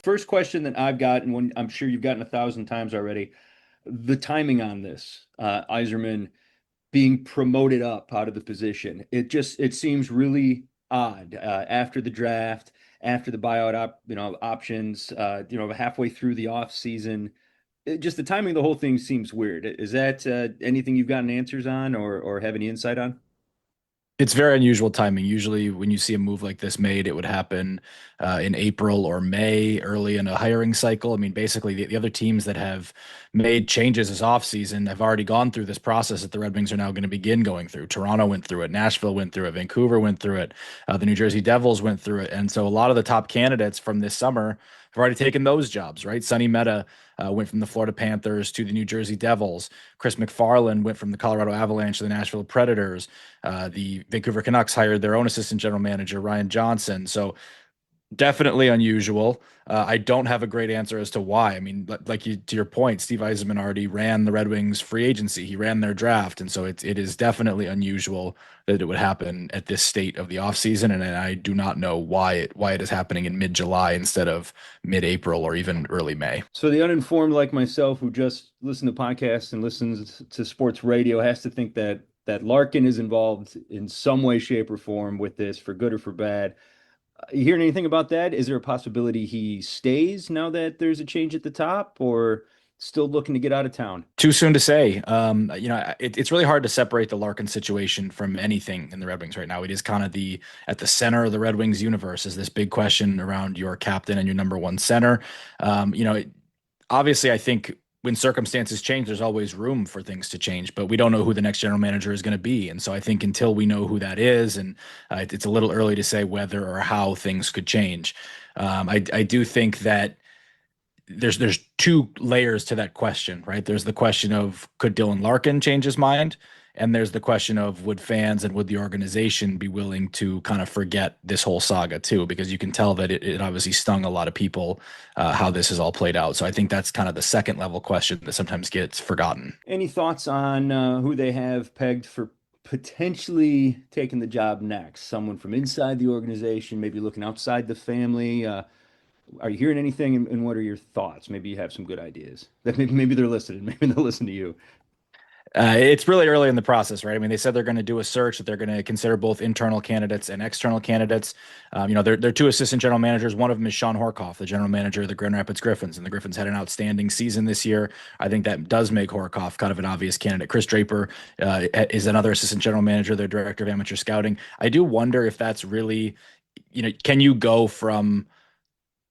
First question that I've gotten, one I'm sure you've gotten 1,000 times already, the timing on this, Yzerman being promoted up out of the position. It seems really odd after the draft, after the buyout options, halfway through the off season. Just the timing of the whole thing seems weird. Is that anything you've gotten answers on or have any insight on? It's very unusual timing. Usually, when you see a move like this made, it would happen in April or May, early in a hiring cycle. I mean, basically, the other teams that have made changes this offseason have already gone through this process that the Red Wings are now going to begin going through. Toronto went through it, Nashville went through it, Vancouver went through it, the New Jersey Devils went through it. And so, a lot of the top candidates from this summer have already taken those jobs, right? Sonny Meta went from the Florida Panthers to the New Jersey Devils. Chris McFarland went from the Colorado Avalanche to the Nashville Predators. The Vancouver Canucks hired their own assistant general manager, Ryan Johnson. So definitely unusual. I don't have a great answer as to why. I mean, like you to your point, Steve Yzerman already ran the Red Wings free agency. He ran their draft, and so it is definitely unusual that it would happen at this state of the offseason. And I do not know why it is happening in mid-July instead of mid-April or even early May. So the uninformed like myself who just listen to podcasts and listens to sports radio has to think that Larkin is involved in some way, shape, or form with this, for good or for bad. You hearing anything about that? Is there a possibility he stays now that there's a change at the top, or still looking to get out of town? Too soon to say. It's really hard to separate the Larkin situation from anything in the Red Wings right now. It is kind of the at the center of the Red Wings universe is this big question around your captain and your number one center. Obviously, I think when circumstances change, there's always room for things to change, but we don't know who the next general manager is going to be. And so I think until we know who that is, and it's a little early to say whether or how things could change. I do think that there's two layers to that question, right? There's the question of could Dylan Larkin change his mind? And there's the question of would fans and would the organization be willing to kind of forget this whole saga too? Because you can tell that it obviously stung a lot of people how this has all played out. So I think that's kind of the second level question that sometimes gets forgotten. Any thoughts on who they have pegged for potentially taking the job next? Someone from inside the organization, maybe looking outside the family. Are you hearing anything, and what are your thoughts? Maybe you have some good ideas. That maybe they're listening. Maybe they'll listen to you. It's really early in the process, right? I mean, they said they're going to do a search, that they're going to consider both internal candidates and external candidates. They're two assistant general managers. One of them is Sean Horkoff, the general manager of the Grand Rapids Griffins, and the Griffins had an outstanding season this year. I think that does make Horkoff kind of an obvious candidate. Chris Draper is another assistant general manager, their director of amateur scouting. I do wonder if that's really, can you go from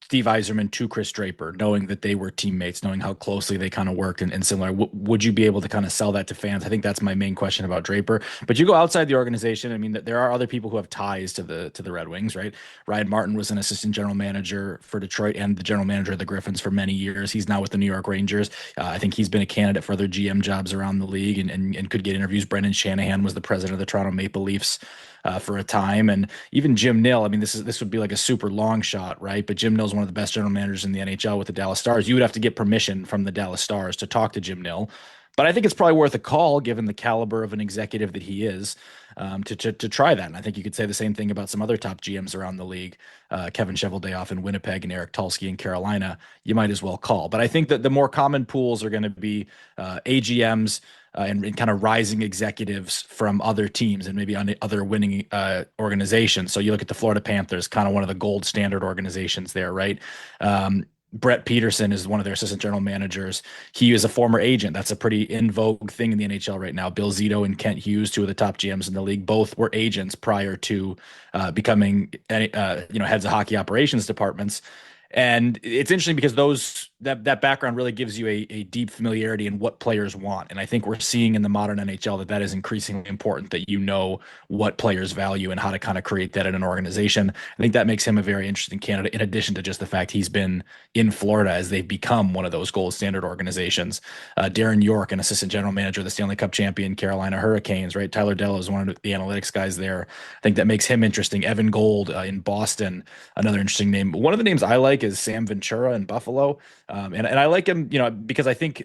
Steve Yzerman to Chris Draper, knowing that they were teammates, knowing how closely they kind of worked and similar. Would you be able to kind of sell that to fans? I think that's my main question about Draper. But you go outside the organization. I mean, there are other people who have ties to the Red Wings, right? Ryan Martin was an assistant general manager for Detroit and the general manager of the Griffins for many years. He's now with the New York Rangers. I think he's been a candidate for other GM jobs around the league and could get interviews. Brendan Shanahan was the president of the Toronto Maple Leafs for a time, and even Jim Nill. I mean, this would be like a super long shot, right? But Jim Nill's one of the best general managers in the NHL with the Dallas Stars. You would have to get permission from the Dallas Stars to talk to Jim Nill, but I think it's probably worth a call given the caliber of an executive that he is, to try that. And I think you could say the same thing about some other top GMs around the league, Kevin Cheveldayoff in Winnipeg and Eric Tulsky in Carolina. You might as well call. But I think that the more common pools are going to be AGMs and kind of rising executives from other teams and maybe on other winning organizations. So you look at the Florida Panthers, kind of one of the gold standard organizations there, right? Brett Peterson is one of their assistant general managers. He is a former agent. That's a pretty in vogue thing in the NHL right now. Bill Zito and Kent Hughes, two of the top GMs in the league, both were agents prior to becoming heads of hockey operations departments. And it's interesting because that background really gives you a deep familiarity in what players want. And I think we're seeing in the modern NHL that is increasingly important, that you know what players value and how to kind of create that in an organization. I think that makes him a very interesting candidate, in addition to just the fact he's been in Florida as they've become one of those gold standard organizations. Darren York, an assistant general manager of the Stanley Cup champion Carolina Hurricanes, right? Tyler Dell is one of the analytics guys there. I think that makes him interesting. Evan Gold in Boston, another interesting name. One of the names I like is Sam Ventura in Buffalo. And I like him, because I think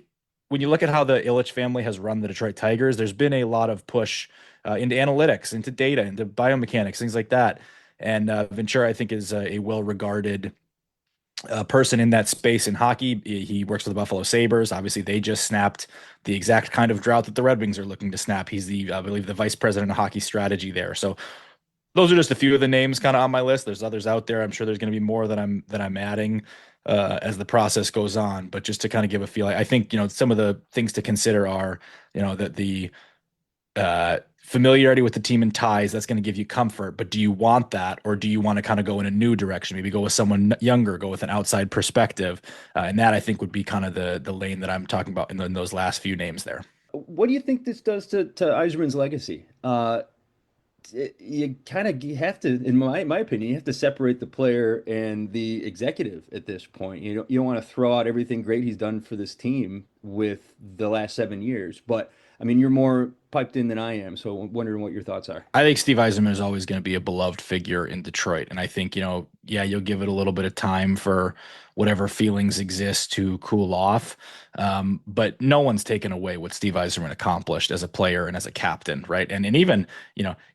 when you look at how the Ilitch family has run the Detroit Tigers, there's been a lot of push into analytics, into data, into biomechanics, things like that. And Ventura, I think, is a well-regarded person in that space in hockey. He works for the Buffalo Sabres. Obviously, they just snapped the exact kind of drought that the Red Wings are looking to snap. He's the, I believe, the vice president of hockey strategy there. So those are just a few of the names kind of on my list. There's others out there. I'm sure there's going to be more that I'm adding as the process goes on. But just to kind of give a feel, I think some of the things to consider are that the familiarity with the team and ties, that's going to give you comfort. But do you want that, or do you want to kind of go in a new direction? Maybe go with someone younger, go with an outside perspective, and that I think would be kind of the lane that I'm talking about in those last few names there. What do you think this does to Yzerman's legacy? You kind of have to, in my opinion, you have to separate the player and the executive at this point. You don't want to throw out everything great he's done for this team with the last 7 years. But I mean, you're more piped in than I am, so I'm wondering what your thoughts are. I think Steve Yzerman is always going to be a beloved figure in Detroit. And I think, yeah, you'll give it a little bit of time for whatever feelings exist to cool off. But no one's taken away what Steve Yzerman accomplished as a player and as a captain, right? And even,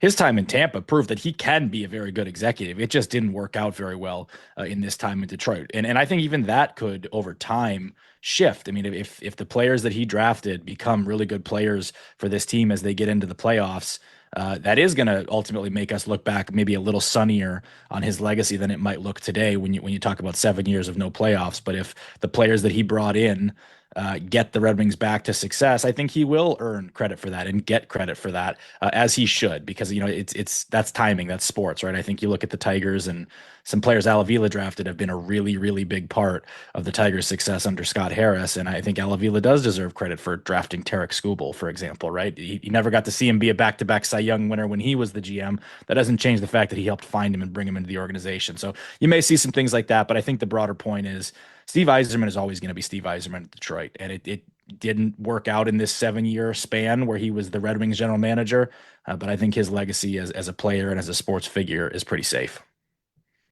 his time in Tampa proved that he can be a very good executive. It just didn't work out very well in this time in Detroit. And I think even that could over time shift. I mean, if the players that he drafted become really good players for this team as they get into the playoffs, that is going to ultimately make us look back maybe a little sunnier on his legacy than it might look today when you talk about 7 years of no playoffs. But if the players that he brought in get the Red Wings back to success, I think he will earn credit for that and get credit for that as he should, because it's that's timing, that's sports, right? I think you look at the Tigers, and some players Al Avila drafted have been a really, really big part of the Tigers' success under Scott Harris, and I think Al Avila does deserve credit for drafting Tarek Skubal, for example, right? You never got to see him be a back-to-back Cy Young winner when he was the GM. That doesn't change the fact that he helped find him and bring him into the organization. So you may see some things like that, but I think the broader point is Steve Yzerman is always going to be Steve Yzerman at Detroit, and it didn't work out in this 7 year span where he was the Red Wings general manager. But I think his legacy as a player and as a sports figure is pretty safe.